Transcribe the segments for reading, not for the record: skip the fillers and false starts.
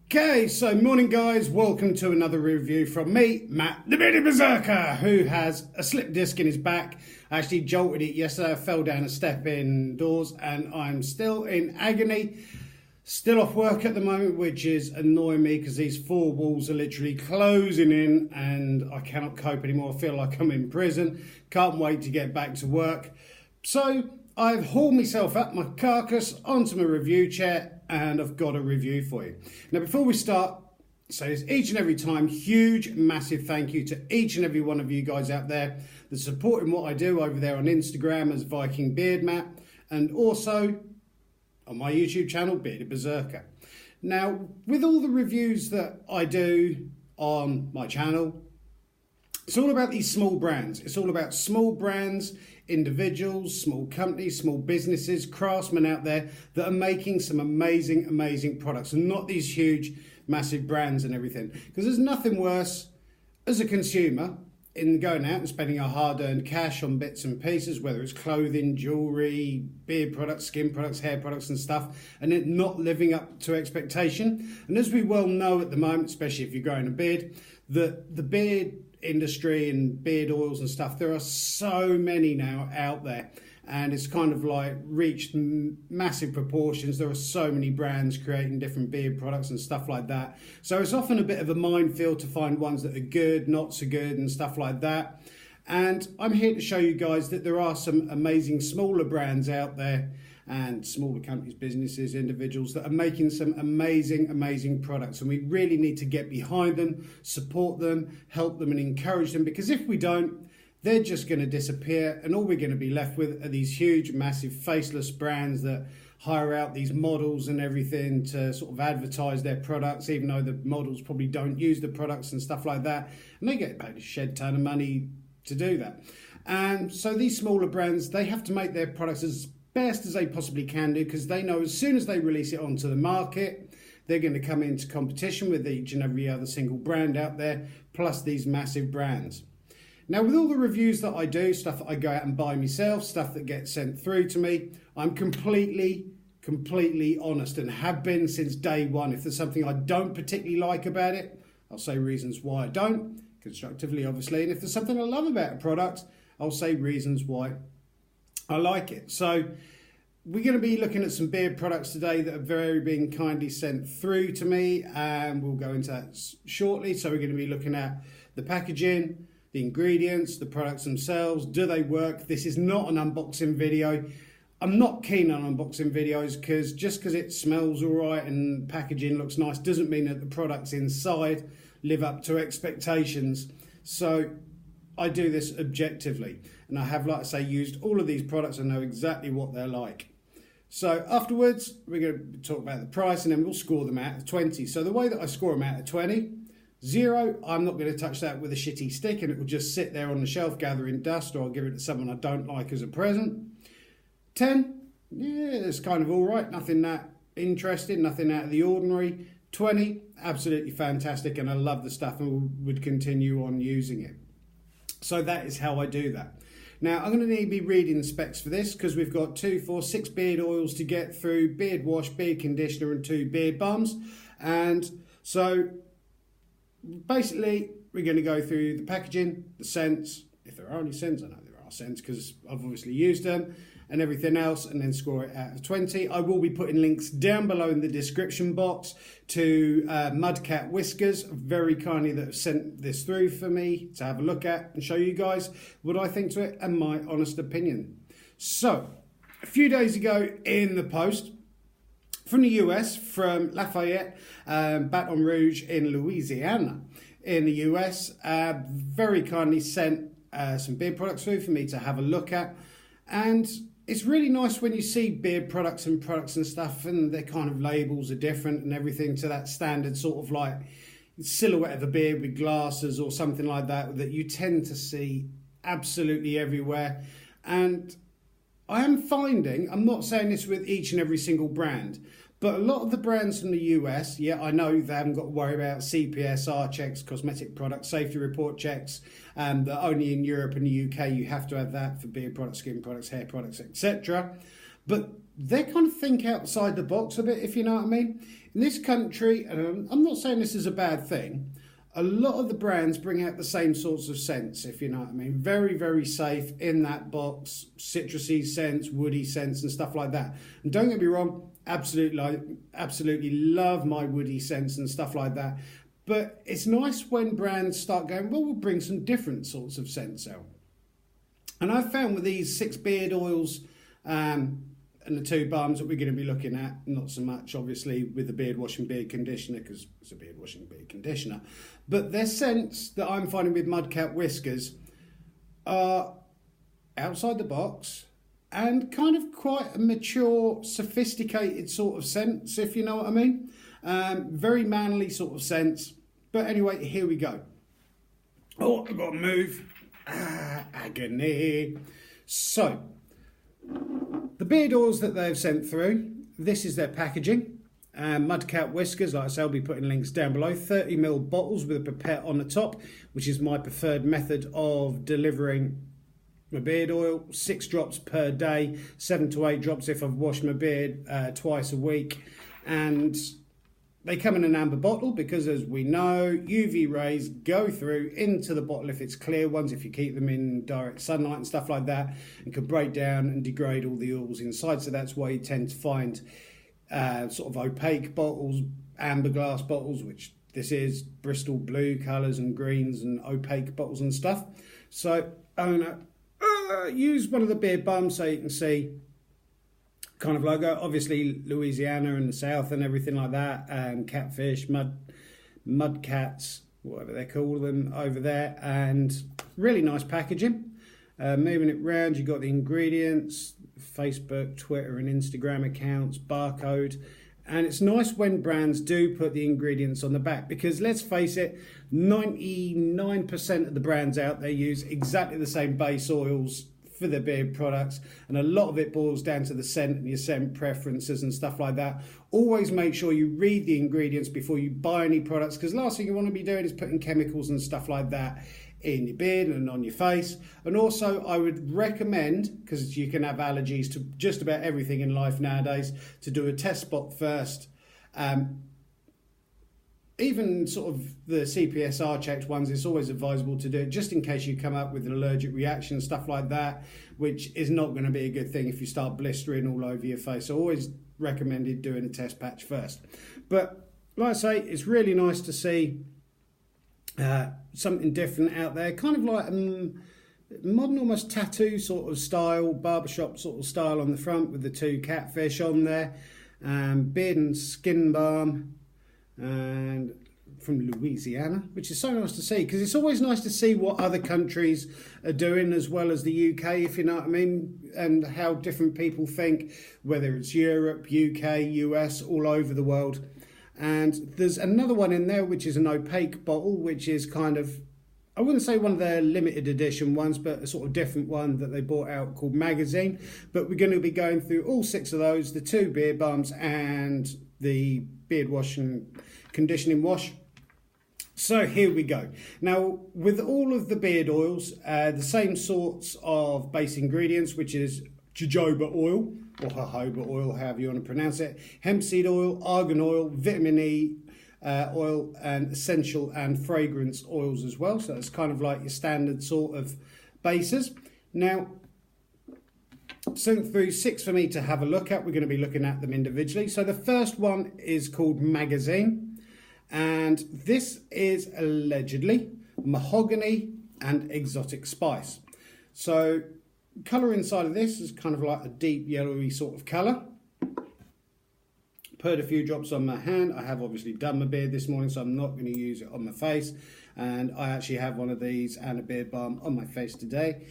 Okay, so morning guys, welcome to another review from me, Matt the Bearded Berserker, who has a slip disc in his back. I actually jolted it yesterday, I fell down a step indoors and I'm still in agony. Still off work at the moment, which is annoying me because these four walls are literally closing in and I cannot cope anymore. I feel like I'm in prison. Can't wait to get back to work. So I've hauled myself up my carcass onto my review chair and I've got a review for you. Now before we start, so as each and every time, huge massive thank you to each and every one of you guys out there that's supporting what I do over there on Instagram as Viking Beard Matt, and also on my YouTube channel, Bearded Berserker. Now, with all the reviews that I do on my channel, it's all about these small brands. It's all about small brands, individuals, small companies, small businesses, craftsmen out there that are making some amazing, amazing products and not these huge, massive brands and everything. Because there's nothing worse as a consumer in going out and spending our hard-earned cash on bits and pieces, whether it's clothing, jewellery, beard products, skin products, hair products and stuff, and it not living up to expectation. And as we well know at the moment, especially if you're growing a beard, that the beard industry and beard oils and stuff, there are so many now out there and it's kind of like reached massive proportions. There are so many brands creating different beard products and stuff like that, so it's often a bit of a minefield to find ones that are good, not so good and stuff like that. And I'm here to show you guys that there are some amazing smaller brands out there and smaller companies, businesses, individuals that are making some amazing, amazing products. And we really need to get behind them, support them, help them and encourage them, because if we don't, they're just going to disappear and all we're going to be left with are these huge, massive, faceless brands that hire out these models and everything to sort of advertise their products, even though the models probably don't use the products and stuff like that. And they get paid a shed ton of money to do that. And so these smaller brands, they have to make their products as best as they possibly can do, because they know as soon as they release it onto the market, they're going to come into competition with each and every other single brand out there, plus these massive brands. Now, with all the reviews that I do, stuff that I go out and buy myself, stuff that gets sent through to me, I'm completely honest and have been since day one. If there's something I don't particularly like about it, I'll say reasons why I don't, constructively obviously, and if there's something I love about a product, I'll say reasons why I like it. So we're going to be looking at some beard products today that are being kindly sent through to me, and we'll go into that shortly. So we're going to be looking at the packaging, the ingredients, the products themselves. Do they work? This is not an unboxing video. I'm not keen on unboxing videos because just because it smells all right and packaging looks nice doesn't mean that the products inside live up to expectations. So I do this objectively, and I have, like I say, used all of these products and know exactly what they're like. So afterwards, we're going to talk about the price and then we'll score them out of 20. So the way that I score them out of 20, 0, I'm not going to touch that with a shitty stick and it will just sit there on the shelf gathering dust, or I'll give it to someone I don't like as a present. 10, yeah, it's kind of all right, nothing that interesting, nothing out of the ordinary. 20, absolutely fantastic and I love the stuff and would continue on using it. So that is how I do that. Now, I'm going to need to be reading the specs for this because we've got 2, 4, 6 beard oils to get through, beard wash, beard conditioner and 2 beard balms. And so basically we're going to go through the packaging, the scents, if there are any scents. I know there are scents because I've obviously used them, and everything else, and then score it out of 20. I will be putting links down below in the description box to Mudcat Whiskers, very kindly, that have sent this through for me to have a look at and show you guys what I think to it and my honest opinion. So, a few days ago in the post, from the US, from Lafayette, Baton Rouge in Louisiana, in the US, very kindly sent some beard products through for me to have a look at. And it's really nice when you see beard products and stuff and their kind of labels are different and everything to that standard sort of like silhouette of a beard with glasses or something like that that you tend to see absolutely everywhere. And I am finding, I'm not saying this with each and every single brand, but a lot of the brands from the US, yeah, I know they haven't got to worry about CPSR checks, cosmetic product safety report checks, that only in Europe and the UK you have to have that for beard products, skin products, hair products, etc. But they kind of think outside the box a bit, if you know what I mean. In this country, and I'm not saying this is a bad thing, a lot of the brands bring out the same sorts of scents, if you know what I mean. Very, very safe in that box, citrusy scents, woody scents and stuff like that. And don't get me wrong, absolutely love my woody scents and stuff like that. But it's nice when brands start going, well, we'll bring some different sorts of scents out. And I found with these 6 beard oils and the 2 balms that we're going to be looking at, not so much obviously with the beard wash and beard conditioner, because it's a beard wash and beard conditioner, but their scents that I'm finding with Mudcat Whiskers are outside the box and kind of quite a mature, sophisticated sort of scents, if you know what I mean. Very manly sort of scents. But anyway, here we go. Oh, I've got to move. Agony. So, the beard oils that they've sent through, this is their packaging. Mudcat Whiskers, like I say, I'll be putting links down below. 30ml bottles with a pipette on the top, which is my preferred method of delivering my beard oil. 6 drops per day, 7 to 8 drops if I've washed my beard twice a week. And they come in an amber bottle because, as we know, UV rays go through into the bottle if it's clear ones, if you keep them in direct sunlight and stuff like that, and can break down and degrade all the oils inside. So that's why you tend to find sort of opaque bottles, amber glass bottles, which this is, Bristol blue colours and greens and opaque bottles and stuff. So I'm going to use one of the beard balms so you can see kind of logo, obviously Louisiana and the South and everything like that, catfish, mudcats, whatever they call them over there, and really nice packaging. Moving it round, you've got the ingredients, Facebook, Twitter and Instagram accounts, barcode, and it's nice when brands do put the ingredients on the back, because let's face it, 99% of the brands out there use exactly the same base oils for their beard products, and a lot of it boils down to the scent and your scent preferences and stuff like that. Always make sure you read the ingredients before you buy any products, because last thing you want to be doing is putting chemicals and stuff like that in your beard and on your face. And also I would recommend, because you can have allergies to just about everything in life nowadays, to do a test spot first. Even sort of the CPSR checked ones, it's always advisable to do it just in case you come up with an allergic reaction, stuff like that, which is not going to be a good thing if you start blistering all over your face. So always recommended doing a test patch first. But like I say, it's really nice to see something different out there, kind of like modern, almost tattoo sort of style, barbershop sort of style on the front with the 2 catfish on there, beard and skin balm, and from Louisiana, which is so nice to see, because it's always nice to see what other countries are doing as well as the UK, if you know what I mean, and how different people think, whether it's Europe, UK, US, all over the world. And there's another one in there which is an opaque bottle, which is kind of, I wouldn't say one of their limited edition ones, but a sort of different one that they brought out called Magazine. But we're going to be going through all 6 of those, the 2 beard balms and the beard wash and conditioning wash. So here we go. Now, with all of the beard oils, the same sorts of base ingredients, which is jojoba oil, or jojoba oil, however you want to pronounce it, hemp seed oil, argan oil, vitamin E oil, and essential and fragrance oils as well. So it's kind of like your standard sort of bases. Now, sent through 6 for me to have a look at. We're going to be looking at them individually. So the first one is called Magazine, and this is allegedly mahogany and exotic spice. So colour inside of this is kind of like a deep yellowy sort of colour. Put a few drops on my hand. I have obviously done my beard this morning, so I'm not going to use it on my face, and I actually have one of these and a beard balm on my face today.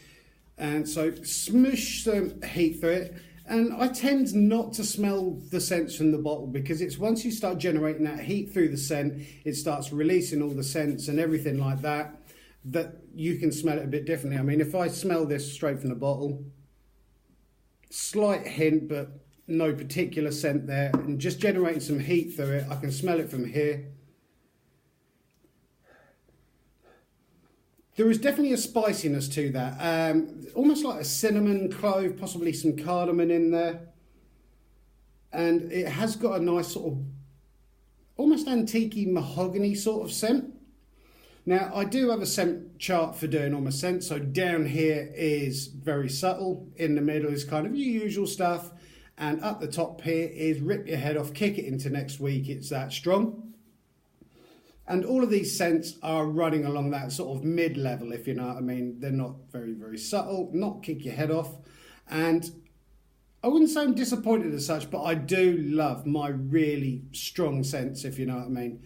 And so smoosh some heat through it, and I tend not to smell the scents from the bottle, because it's once you start generating that heat through the scent, it starts releasing all the scents and everything like that, that you can smell it a bit differently. I mean, if I smell this straight from the bottle, slight hint but no particular scent there, and just generating some heat through it, I can smell it from here. There is definitely a spiciness to that, almost like a cinnamon clove, possibly some cardamom in there. and it has got a nice sort of almost antique-y mahogany sort of scent. Now, I do have a scent chart for doing all my scents. So down here is very subtle. In the middle is kind of your usual stuff. And up the top here is rip your head off, kick it into next week. It's that strong. And all of these scents are running along that sort of mid-level, if you know what I mean. They're not very, very subtle, not kick your head off. And I wouldn't say I'm disappointed as such, but I do love my really strong scents, if you know what I mean.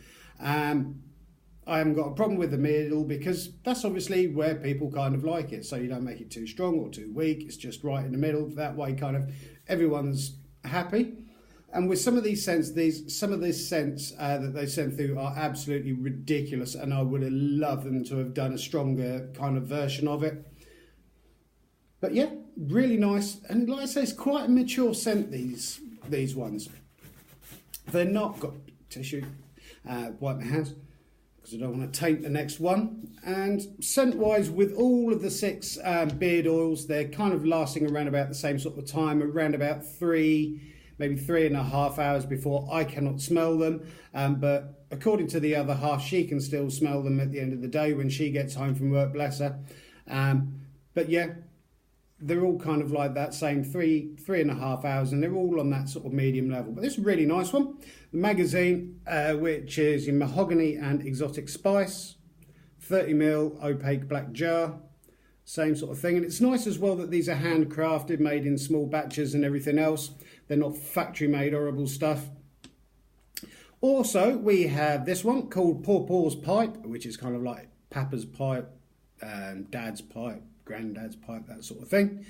I haven't got a problem with the middle because that's obviously where people kind of like it. So you don't make it too strong or too weak. It's just right in the middle. That way kind of everyone's happy. And with some of these scents, some of these scents that they sent through are absolutely ridiculous. And I would have loved them to have done a stronger kind of version of it. But yeah, really nice. And like I say, it's quite a mature scent, these ones. They're not got tissue, wipe my hands, because I don't want to taint the next one. And scent-wise, with all of the 6 beard oils, they're kind of lasting around about the same sort of time, around about 3, maybe 3.5 hours before I cannot smell them. But according to the other half, she can still smell them at the end of the day when she gets home from work, bless her. But yeah, they're all kind of like that same 3.5 hours, and they're all on that sort of medium level. But this is a really nice one. The magazine, which is in mahogany and exotic spice, 30ml opaque black jar, same sort of thing. And it's nice as well that these are handcrafted, made in small batches and everything else. They're not factory made horrible stuff. Also, we have this one called Pawpaws Pipe, which is kind of like Papa's pipe, Dad's pipe, Granddad's pipe, that sort of thing.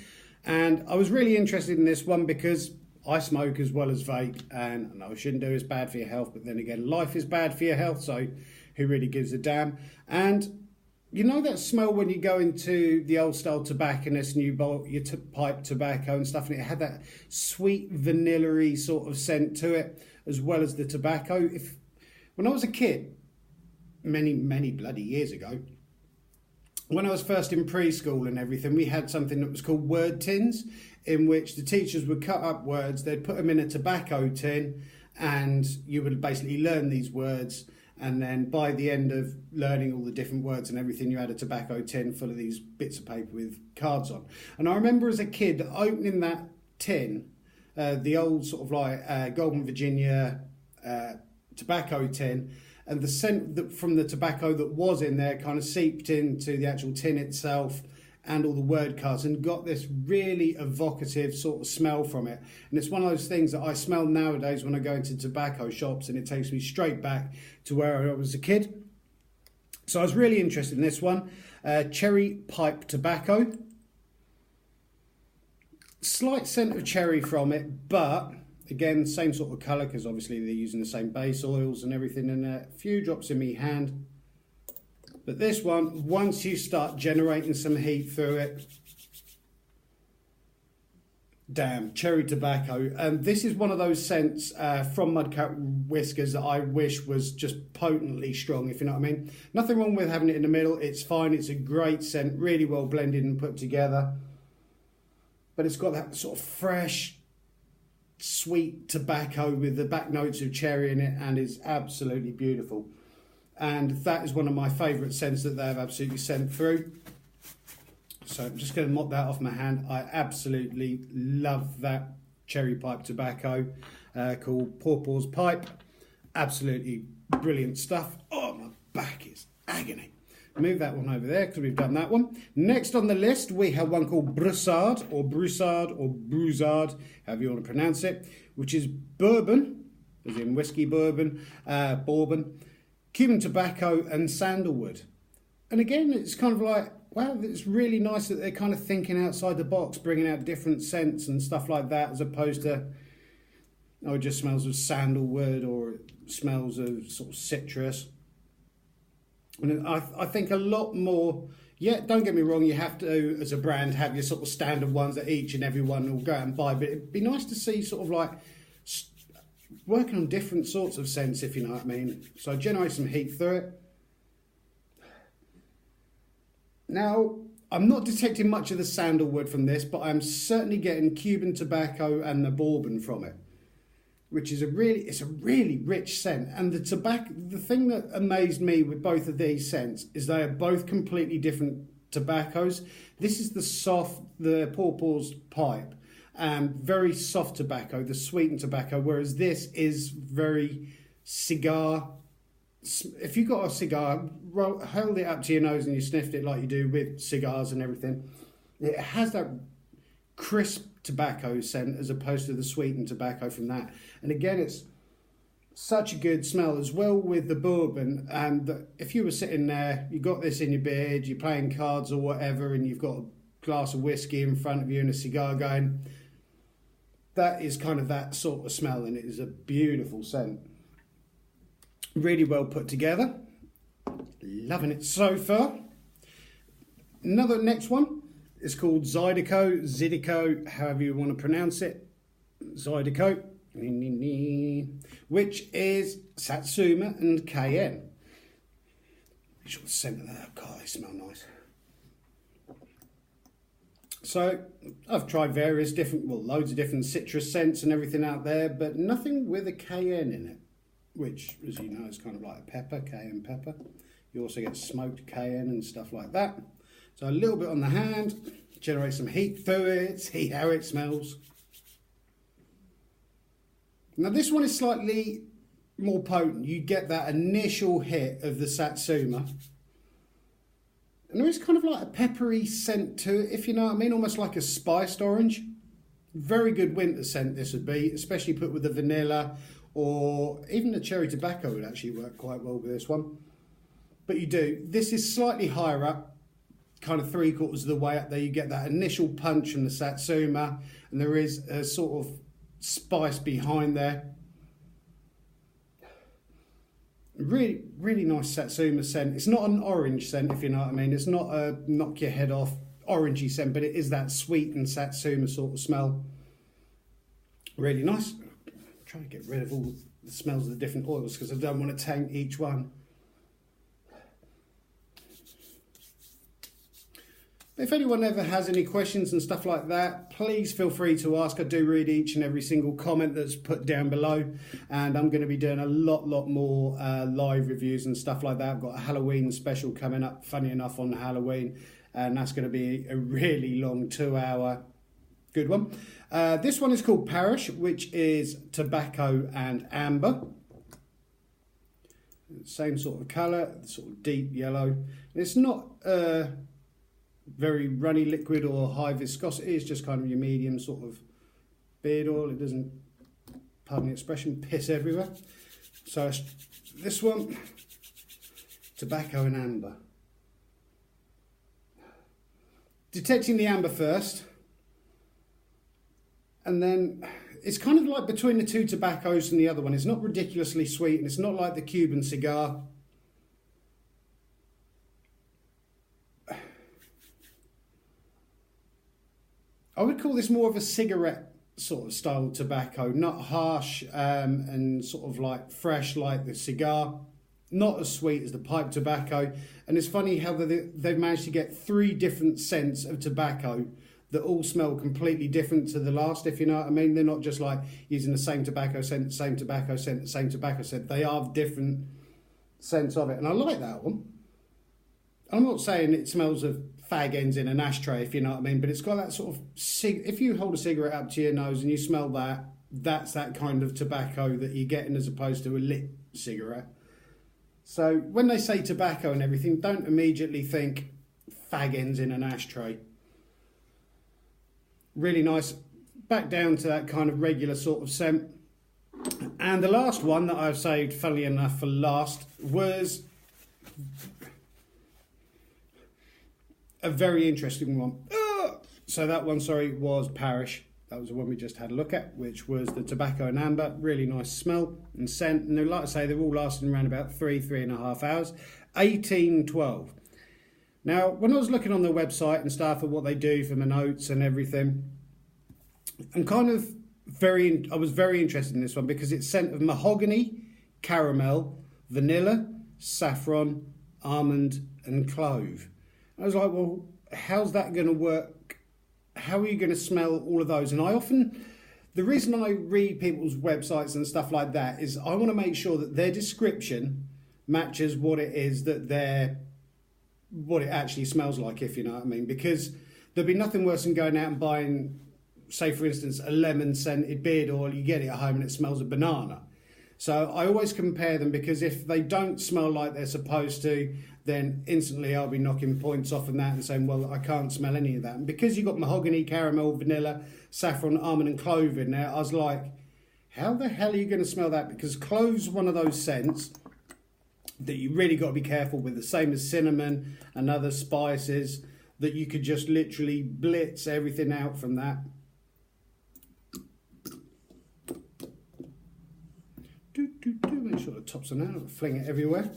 And I was really interested in this one because I smoke as well as vape, and I know I shouldn't do, it's bad for your health, but then again, life is bad for your health, so who really gives a damn? And you know that smell when you go into the old style tobacconist and you buy your pipe tobacco and stuff, and it had that sweet vanilla-y sort of scent to it, as well as the tobacco. When I was a kid, many bloody years ago, when I was first in preschool and everything, we had something that was called word tins, in which the teachers would cut up words, they'd put them in a tobacco tin, and you would basically learn these words. And then by the end of learning all the different words and everything, you had a tobacco tin full of these bits of paper with cards on. And I remember as a kid opening that tin, the old sort of like Golden Virginia tobacco tin, and the scent from the tobacco that was in there kind of seeped into the actual tin itself and all the word cards, and got this really evocative sort of smell from it. And it's one of those things that I smell nowadays when I go into tobacco shops, and it takes me straight back to where I was a kid. So I was really interested in this one. Cherry Pipe Tobacco. Slight scent of cherry from it, but again, same sort of colour, because obviously they're using the same base oils and everything in there. A few drops in my hand. But this one, once you start generating some heat through it, damn, cherry tobacco. And this is one of those scents from Mudcat Whiskers that I wish was just potently strong, if you know what I mean. Nothing wrong with having it in the middle. It's fine. It's a great scent, really well blended and put together. But it's got that sort of fresh, sweet tobacco with the back notes of cherry in it, and is absolutely beautiful. And that is one of my favourite scents that they've absolutely sent through. So I'm just going to mop that off my hand. I absolutely love that cherry pipe tobacco called Pawpaws Pipe. Absolutely brilliant stuff. Oh, my back is agony. Move that one over there because we've done that one. Next on the list, we have one called Brassard or Broussard or Broussard, however you want to pronounce it, which is bourbon, as in whiskey bourbon, bourbon, Cuban tobacco and sandalwood. And again, it's kind of like, wow, it's really nice that they're kind of thinking outside the box, bringing out different scents and stuff like that, as opposed to, oh, it just smells of sandalwood or it smells of sort of citrus. And I think a lot more, yeah, don't get me wrong, you have to, as a brand, have your sort of standard ones that each and every one will go out and buy, but it'd be nice to see sort of like working on different sorts of scents, if you know what I mean. So I generate some heat through it. Now, I'm not detecting much of the sandalwood from this, but I'm certainly getting Cuban tobacco and the bourbon from it. which is it's a really rich scent. And the thing that amazed me with both of these scents is they are both completely different tobaccos. This is the Pawpaws Pipe, very soft tobacco, the sweetened tobacco, whereas this is very cigar. If you got a cigar, hold it up to your nose and you sniffed it like you do with cigars and everything, it has that crisp tobacco scent as opposed to the sweetened tobacco from that. And again, it's such a good smell as well with the bourbon. And if you were sitting there, you got this in your beard, you're playing cards or whatever, and you've got a glass of whiskey in front of you and a cigar going, that is kind of that sort of smell, and it is a beautiful scent. Really well put together. Loving it so far. Next one is called Zydeco, however you want to pronounce it. Zydeco, which is Satsuma and Cayenne. Make the scent of that. God, they smell nice. So I've tried loads of different citrus scents and everything out there, but nothing with a cayenne in it, which, as you know, is kind of like a pepper, cayenne pepper. You also get smoked cayenne and stuff like that. So a little bit on the hand, generate some heat through it, see how it smells. Now this one is slightly more potent. You get that initial hit of the Satsuma. And there is kind of like a peppery scent to it, if you know what I mean, almost like a spiced orange. Very good winter scent this would be, especially put with the vanilla, or even the cherry tobacco would actually work quite well with this one. But you do. This is slightly higher up, kind of 3/4 of the way up there. You get that initial punch from the Satsuma, and there is a sort of spice behind there. Really, really nice Satsuma scent. It's not an orange scent, if you know what I mean. It's not a knock your head off orangey scent, but it is that sweet and Satsuma sort of smell. Really nice. I'm trying to get rid of all the smells of the different oils because I don't want to taint each one. If anyone ever has any questions and stuff like that, please feel free to ask. I do read each and every single comment that's put down below, and I'm going to be doing a lot more live reviews and stuff like that. I've got a Halloween special coming up, funny enough, on Halloween, and that's going to be a really long 2-hour good one. This one is called Parrish, which is tobacco and amber. Same sort of colour, sort of deep yellow. It's not very runny liquid or high viscosity. It's just kind of your medium sort of beard oil. It doesn't, pardon the expression, piss everywhere. So this one, tobacco and amber. Detecting the amber first, and then it's kind of like between the two tobaccos and the other one. It's not ridiculously sweet, and it's not like the Cuban cigar. I would call this more of a cigarette sort of style tobacco, not harsh and sort of like fresh like the cigar, not as sweet as the pipe tobacco. And it's funny how they've managed to get 3 different scents of tobacco that all smell completely different to the last, if you know what I mean. They're not just like using the same tobacco scent, same tobacco scent, same tobacco scent. They are different scents of it, and I like that one. I'm not saying it smells of fag ends in an ashtray, if you know what I mean, but it's got that sort of, if you hold a cigarette up to your nose and you smell that, that's that kind of tobacco that you're getting as opposed to a lit cigarette. So when they say tobacco and everything, don't immediately think fag ends in an ashtray. Really nice, back down to that kind of regular sort of scent. And the last one that I've saved, funnily enough, for last was a very interesting one. So that one, was Parrish. That was the one we just had a look at, which was the tobacco and amber. Really nice smell and scent. And like I say, they're all lasting around about 3.5 hours. 1812. Now, when I was looking on their website and stuff and what they do for the notes and everything, I was very interested in this one because it's scent of mahogany, caramel, vanilla, saffron, almond and clove. I was like, well, how's that going to work? How are you going to smell all of those? And the reason I read people's websites and stuff like that is I want to make sure that their description matches what it is that what it actually smells like, if you know what I mean. Because there'd be nothing worse than going out and buying, say for instance, a lemon scented beard oil. You get it at home and it smells of banana. So I always compare them, because if they don't smell like they're supposed to, then instantly I'll be knocking points off on that and saying, well, I can't smell any of that. And because you've got mahogany, caramel, vanilla, saffron, almond and clove in there, I was like, how the hell are you going to smell that? Because clove's one of those scents that you really got to be careful with, the same as cinnamon and other spices, that you could just literally blitz everything out from that. Make sure the tops are out, fling it everywhere.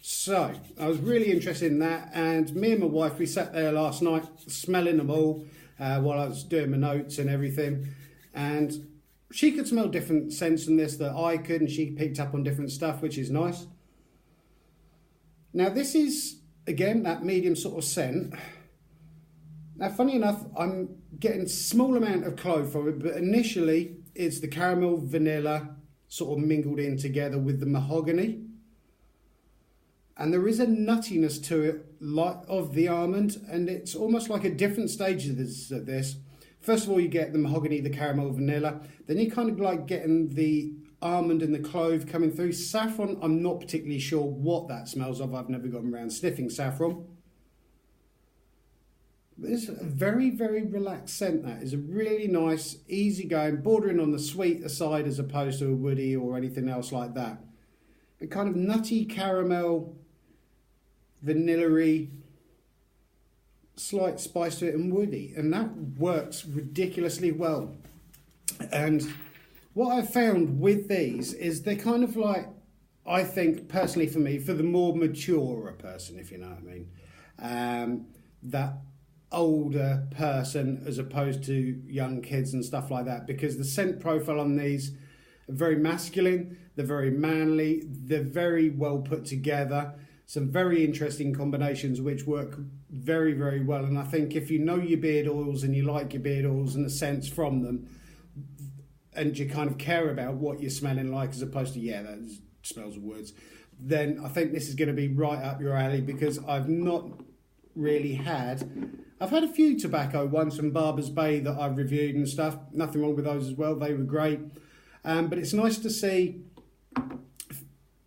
So I was really interested in that, and me and my wife, we sat there last night smelling them all while I was doing my notes and everything, and she could smell different scents than this that I could, and she picked up on different stuff, which is nice. Now this is again that medium sort of scent. Now funny enough, I'm getting a small amount of clove from it, but initially it's the caramel, vanilla sort of mingled in together with the mahogany, and there is a nuttiness to it like of the almond, and it's almost like a different stage of this. First of all, you get the mahogany, the caramel, vanilla, then you kind of like getting the almond and the clove coming through. Saffron, I'm not particularly sure what that smells of. I've never gotten around sniffing saffron. It's a very, very relaxed scent. That is a really nice, easygoing, bordering on the sweeter side as opposed to a woody or anything else like that. A kind of nutty caramel, vanilla-y, slight spice to it and woody, and that works ridiculously well. And what I've found with these is they're kind of like, I think personally for me, for the more mature person, if you know what I mean, that older person as opposed to young kids and stuff like that, because the scent profile on these are very masculine, they're very manly, they're very well put together, some very interesting combinations which work very, very well. And I think if you know your beard oils and you like your beard oils and the scents from them, and you kind of care about what you're smelling like as opposed to, yeah, that smells of woods, then I think this is going to be right up your alley, because I've not really I've had a few tobacco ones from Barber's Bay that I've reviewed and stuff. Nothing wrong with those as well. They were great. But it's nice to see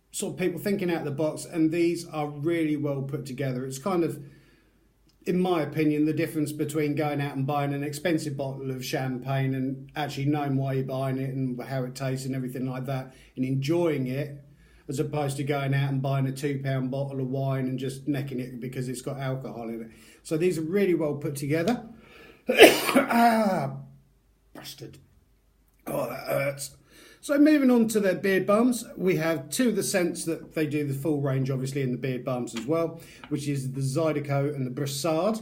sort of people thinking out of the box, and these are really well put together. It's kind of, in my opinion, the difference between going out and buying an expensive bottle of champagne and actually knowing why you're buying it and how it tastes and everything like that, and enjoying it, as opposed to going out and buying a £2 bottle of wine and just necking it because it's got alcohol in it. So these are really well put together. Bastard. Oh, that hurts. So moving on to their beard balms, we have two of the scents that they do the full range, obviously, in the beard balms as well, which is the Zydeco and the Brassard.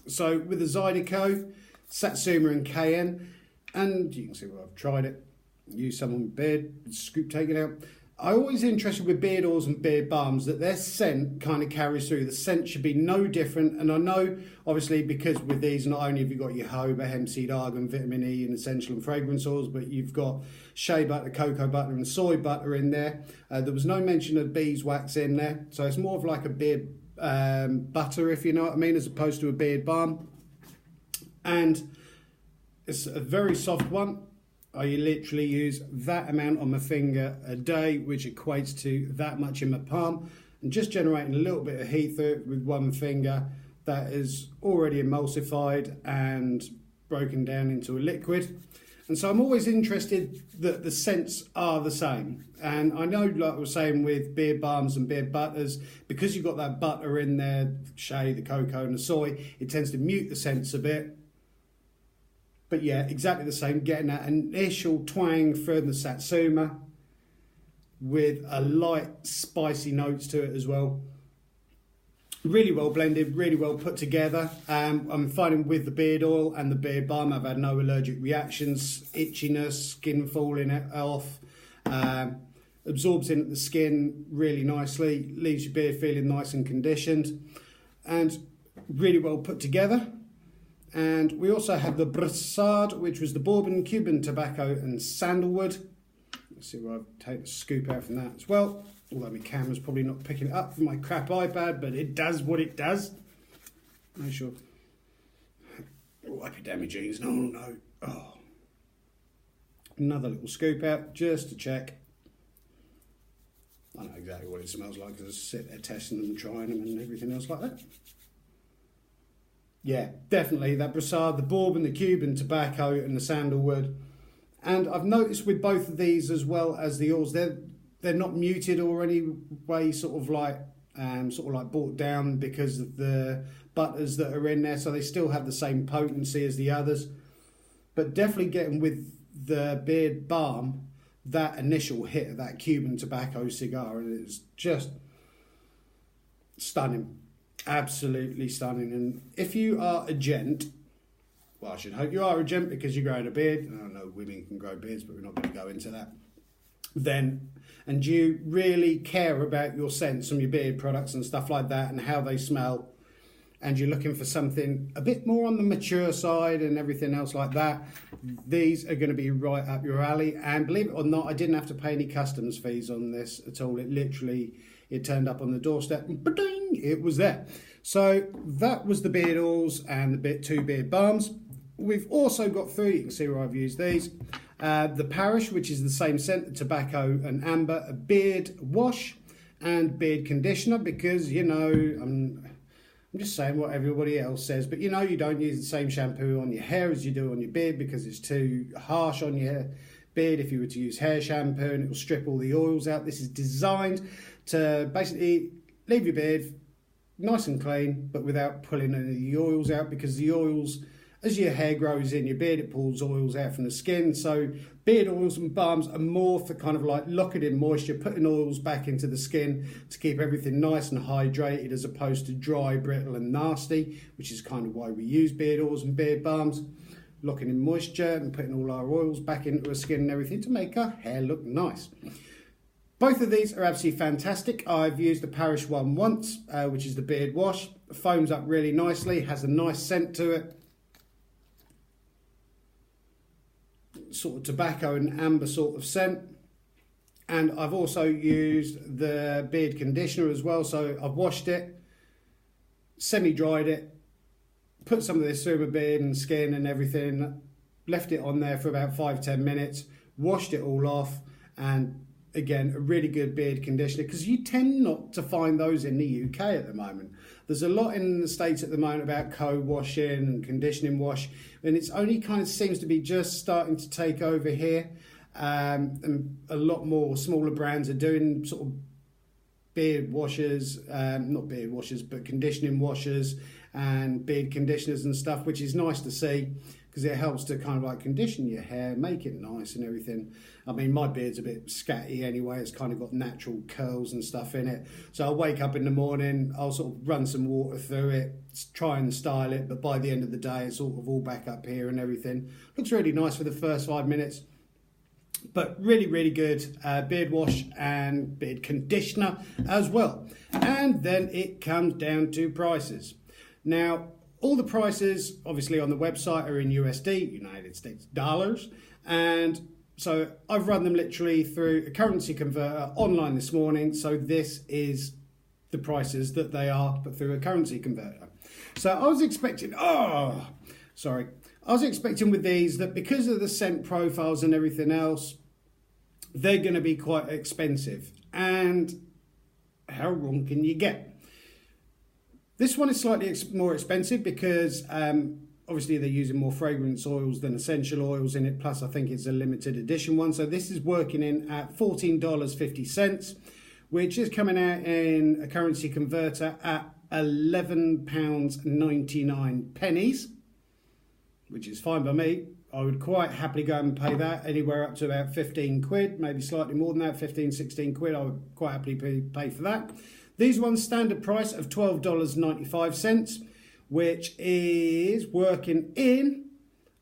So with the Zydeco, Satsuma and Cayenne, and you can see where I've tried it. Use some on my beard, scoop, take it out. I'm always interested with beard oils and beard balms that their scent kind of carries through. The scent should be no different. And I know, obviously, because with these, not only have you got your jojoba, hemp seed, argan, vitamin E, and essential and fragrance oils, but you've got shea butter, cocoa butter, and soy butter in there. There was no mention of beeswax in there. So it's more of like a beard butter, if you know what I mean, as opposed to a beard balm. And it's a very soft one. I literally use that amount on my finger a day, which equates to that much in my palm, and just generating a little bit of heat through it with one finger that is already emulsified and broken down into a liquid. And so I'm always interested that the scents are the same. And I know, like I was saying with beard balms and beard butters, because you've got that butter in there, the shea, the cocoa and the soy, it tends to mute the scents a bit. But yeah, exactly the same, getting that initial twang from the Satsuma with a light spicy notes to it as well. Really well blended, really well put together. I'm finding with the beard oil and the beard balm, I've had no allergic reactions, itchiness, skin falling off, absorbs into the skin really nicely, leaves your beard feeling nice and conditioned, and really well put together. And we also have the Brassard, which was the bourbon, Cuban tobacco and sandalwood. Let's see where I'll take a scoop out from that as well. Although my camera's probably not picking it up from my crap iPad, but it does what it does. Make sure. Wipe your damn jeans. No. Oh. Another little scoop out just to check. I know exactly what it smells like because I sit there testing them, trying them and everything else like that. Yeah, definitely that Brassard, the bourbon, the Cuban tobacco and the sandalwood. And I've noticed with both of these as well as the oils, they're not muted or any way sort of like brought down because of the butters that are in there. So they still have the same potency as the others. But definitely getting with the Beard Balm, that initial hit of that Cuban tobacco cigar, and it's just stunning. Absolutely stunning. And if you are a gent, well, I should hope you are a gent because you're growing a beard. I know women can grow beards, but we're not going to go into that. Then, and you really care about your scents from your beard products and stuff like that and how they smell, and you're looking for something a bit more on the mature side and everything else like that, these are going to be right up your alley. And believe it or not, I didn't have to pay any customs fees on this at all. It turned up on the doorstep and ba-ding, it was there. So that was the beard oils and the two beard balms. We've also got through, you can see where I've used these, the Parrish, which is the same scent, the tobacco and amber, a beard wash and beard conditioner, because, you know, I'm just saying what everybody else says, but you know, you don't use the same shampoo on your hair as you do on your beard because it's too harsh on your beard if you were to use hair shampoo, and it will strip all the oils out. This is designed to basically leave your beard nice and clean, but without pulling any of the oils out, because the oils, as your hair grows in your beard, it pulls oils out from the skin. So beard oils and balms are more for kind of like locking in moisture, putting oils back into the skin to keep everything nice and hydrated, as opposed to dry, brittle and nasty, which is kind of why we use beard oils and beard balms, locking in moisture and putting all our oils back into the skin and everything to make our hair look nice. Both of these are absolutely fantastic. I've used the Parrish one once, which is the beard wash. It foams up really nicely, has a nice scent to it. Sort of tobacco and amber sort of scent. And I've also used the beard conditioner as well. So I've washed it, semi-dried it, put some of this through my beard and skin and everything, left it on there for about 5-10 minutes, washed it all off, and again, a really good beard conditioner, because you tend not to find those in the UK at the moment. There's a lot in the States at the moment about co-washing and conditioning wash, and it's only kind of seems to be just starting to take over here. And a lot more smaller brands are doing sort of beard washers, not beard washers, but conditioning washers and beard conditioners and stuff, which is nice to see, because it helps to kind of like condition your hair, make it nice and everything. I mean, my beard's a bit scatty anyway. It's kind of got natural curls and stuff in it. So I'll wake up in the morning, I'll sort of run some water through it, try and style it, but by the end of the day, it's sort of all back up here and everything. Looks really nice for the first 5 minutes. But really, really good beard wash and beard conditioner as well. And then it comes down to prices. Now, all the prices, obviously, on the website are in USD, United States dollars. And so I've run them literally through a currency converter online this morning. So this is the prices that they are, but through a currency converter. So I was expecting, I was expecting with these that because of the scent profiles and everything else, they're going to be quite expensive. And how wrong can you get? This one is slightly more expensive because obviously they're using more fragrance oils than essential oils in it. Plus, I think it's a limited edition one. So this is working in at $14.50, which is coming out in a currency converter at £11.99, which is fine by me. I would quite happily go and pay that, anywhere up to about 15 quid, maybe slightly more than that, 15, 16 quid. I would quite happily pay for that. These ones, standard price of $12.95, which is working in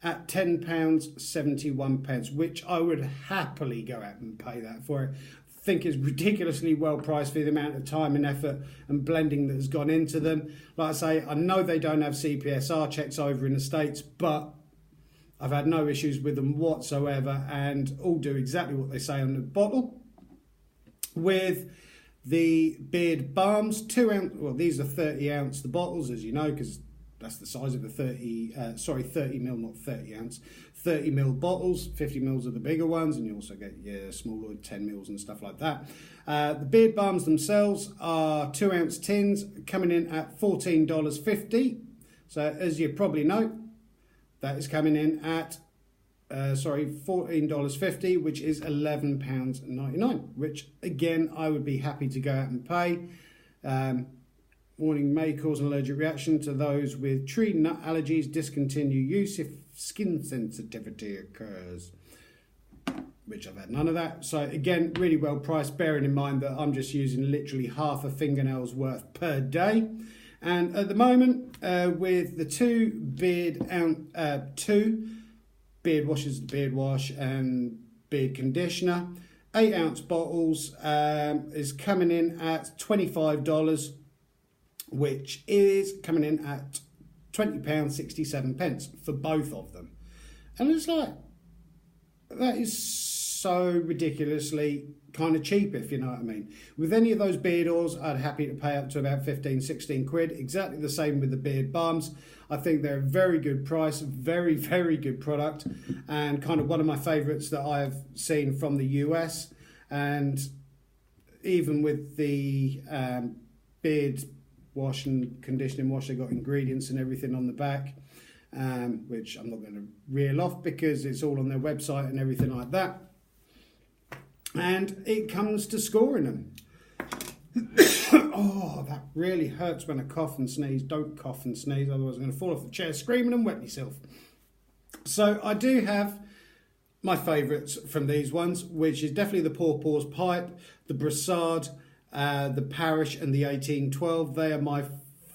at £10.71, which I would happily go out and pay that for it. think it's ridiculously well priced for the amount of time and effort and blending that has gone into them. Like I say, I know they don't have CPSR checks over in the States, but I've had no issues with them whatsoever, and all do exactly what they say on the bottle. With the beard balms, 2 ounce, well, these are 30 ounce, the bottles, as you know, because that's the size of the 30 mil, not 30 ounce, 30 mil bottles. 50 mils are the bigger ones, and you also get your smaller 10 mils and stuff like that. The beard balms themselves are 2 ounce tins, coming in at $14.50. So as you probably know, that is coming in at $14.50, which is £11.99, which again I would be happy to go out and pay. Warning: may cause an allergic reaction to those with tree nut allergies. Discontinue use if skin sensitivity occurs. Which I've had none of that. So again, really well priced, bearing in mind that I'm just using literally half a fingernail's worth per day. And at the moment, with the two beard washes, the beard wash and beard conditioner, 8 ounce bottles, is coming in at $25, which is coming in at £20.67 for both of them. And it's like, that is so ridiculously kind of cheap, if you know what I mean. With any of those beard oils, I'd happy to pay up to about 15, 16 quid. Exactly the same with the beard balms. I think they're a very good price, very, very good product, and kind of one of my favourites that I've seen from the US. And even with the beard wash and conditioning wash, they got ingredients and everything on the back, which I'm not going to reel off because it's all on their website and everything like that. And it comes to scoring them. Oh, that really hurts when I cough and sneeze. Don't cough and sneeze, otherwise I'm going to fall off the chair screaming and wet myself. So I do have my favourites from these ones, which is definitely the Pawpaws Pipe, the Brassard, the Parrish and the 1812. They are my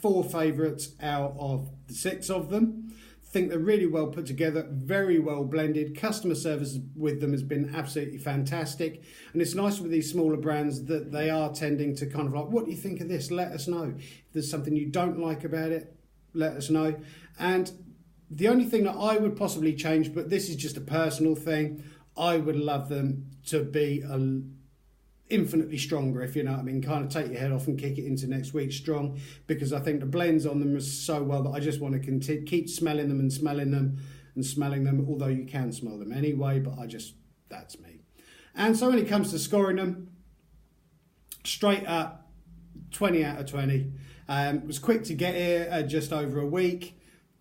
4 favourites out of the 6 of them. Think they're really well put together, very well blended. Customer service with them has been absolutely fantastic. And it's nice with these smaller brands that they are tending to kind of like, what do you think of this? Let us know. If there's something you don't like about it, let us know. And the only thing that I would possibly change, but this is just a personal thing, I would love them to be infinitely stronger, if you know what I mean. Kind of take your head off and kick it into next week strong, because I think the blends on them are so well that I just want to keep smelling them and smelling them and smelling them, although you can smell them anyway, but that's me. And so when it comes to scoring them, straight up 20 out of 20. It was quick to get here, just over a week.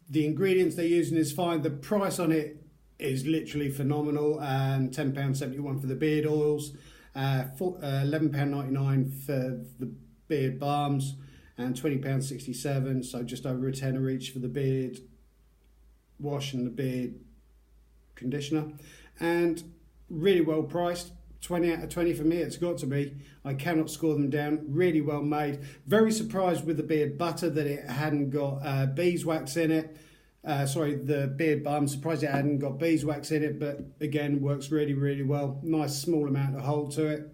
The ingredients they're using is fine. The price on it is literally phenomenal. £10.71 for the beard oils, £11.99 for the beard balms, and £20.67, so just over a tenner each for the beard wash and the beard conditioner. And really well priced. 20 out of 20 for me, it's got to be. I cannot score them down. Really well made. Very surprised with the beard butter that it hadn't got beeswax in it. The beard balm, I'm surprised it hadn't got beeswax in it, but again, works really, really well. Nice small amount of hold to it.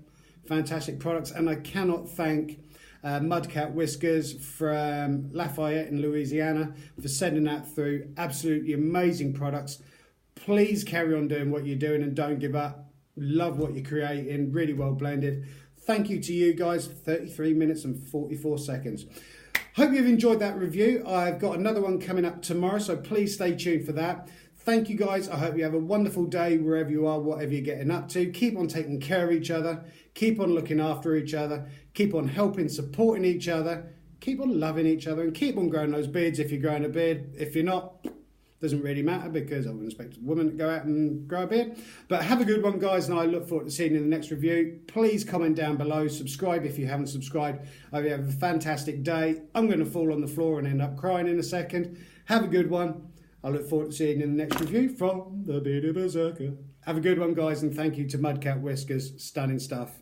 Fantastic products. And I cannot thank Mudcat Whiskers from Lafayette in Louisiana for sending that through. Absolutely amazing products. Please carry on doing what you're doing and don't give up. Love what you're creating. Really well blended. Thank you to you guys. 33 minutes and 44 seconds. Hope you've enjoyed that review. I've got another one coming up tomorrow, so please stay tuned for that. Thank you guys. I hope you have a wonderful day wherever you are, whatever you're getting up to. Keep on taking care of each other. Keep on looking after each other. Keep on helping, supporting each other. Keep on loving each other and keep on growing those beards if you're growing a beard. If you're not, doesn't really matter, because I wouldn't expect a woman to go out and grow a beard. But have a good one, guys, and I look forward to seeing you in the next review. Please comment down below. Subscribe if you haven't subscribed. I hope you have a fantastic day. I'm going to fall on the floor and end up crying in a second. Have a good one. I look forward to seeing you in the next review from the Bearded Berserker. Have a good one, guys, and thank you to Mudcat Whiskers. Stunning stuff.